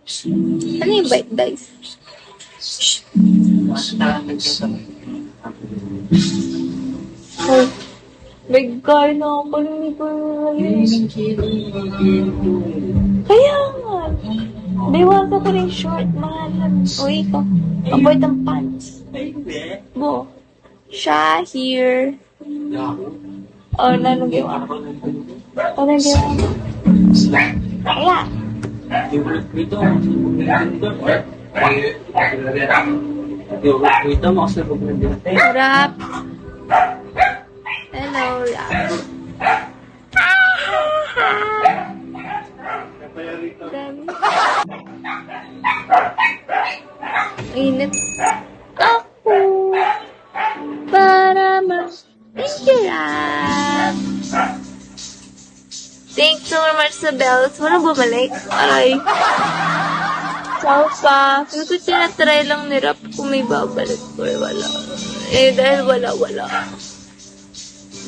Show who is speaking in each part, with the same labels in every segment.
Speaker 1: Ano yung bite dice? Ay, bigay na ako. Hindi ko kaya nga. Diwan ko rin short, mahalan. Uy, ito. Avoid ang pants. Bo. Siya here. Oh, nanagawa. Oh, nanagawa. Kaya. Rap. Hello, Rap. Init ako para mas-injirap. Thanks so much sa bells. Walang bumalik. Aray. Ciao pa. Hindi ko tinatry lang ni Rap kung may babalik or wala. Eh, dahil wala.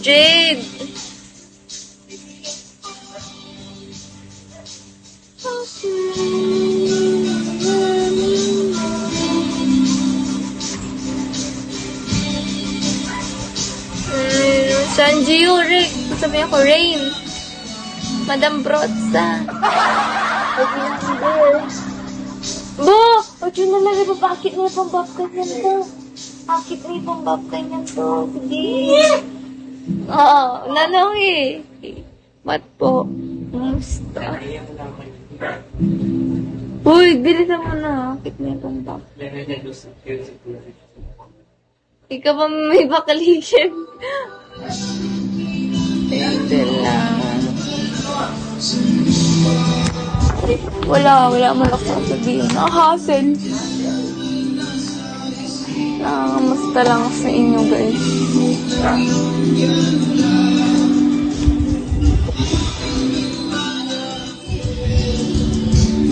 Speaker 1: Jade! Sanji Yurik. Sabi ako, Rain. Madam Brotza. Bo! Huwag yun na lang. Bakit na yung pambab kanyan to? Bakit na yung pambab kanyan to? Sige. Oo. Nanong eh. Mat po. Musta? Uy, bilisan mo na. Bakit na yung pambab? Ikaw pa may bakalikin. Ito lang. Wala mo lang sasabihin. Nakahassle. Nakamusta lang sa inyo, guys.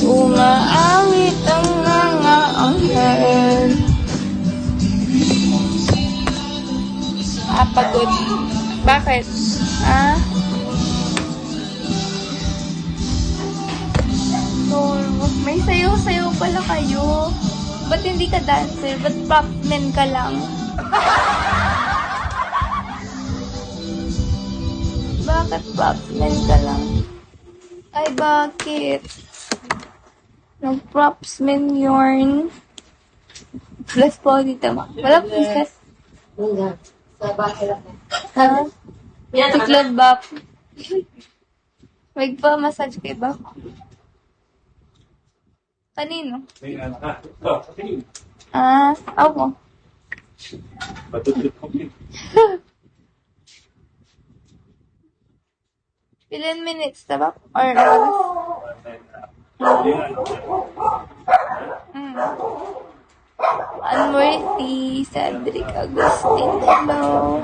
Speaker 1: Umaawit ang mga anghel. Pagod. Bakit? May sayo-sayo pala kayo. Ba't hindi ka dancer? Ba't popman ka lang? Bakit popman ka lang? Ay, bakit? Nag-propsman yarn. Plus po dito, ma. Wala princess.
Speaker 2: Hindi. Sa bahay lang.
Speaker 1: Ha? Tiklod ba? Magpa-massage kay ba? Kanino? Ako. Ilan minutes na ba? Or oras? Unworthy, Cedric Agustin, hello.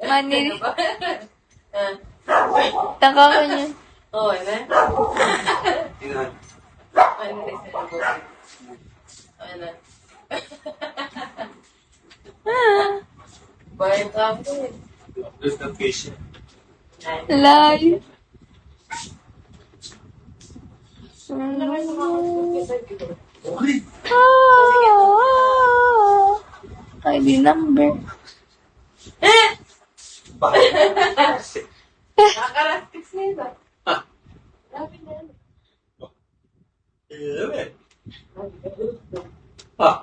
Speaker 1: Manili. Taka ko niya.
Speaker 2: Oo, ano? Ano? Bayan ka ako eh.
Speaker 1: Live. ID number.
Speaker 2: Nakakarastics na yun ah. Dami na yun.
Speaker 3: Ah.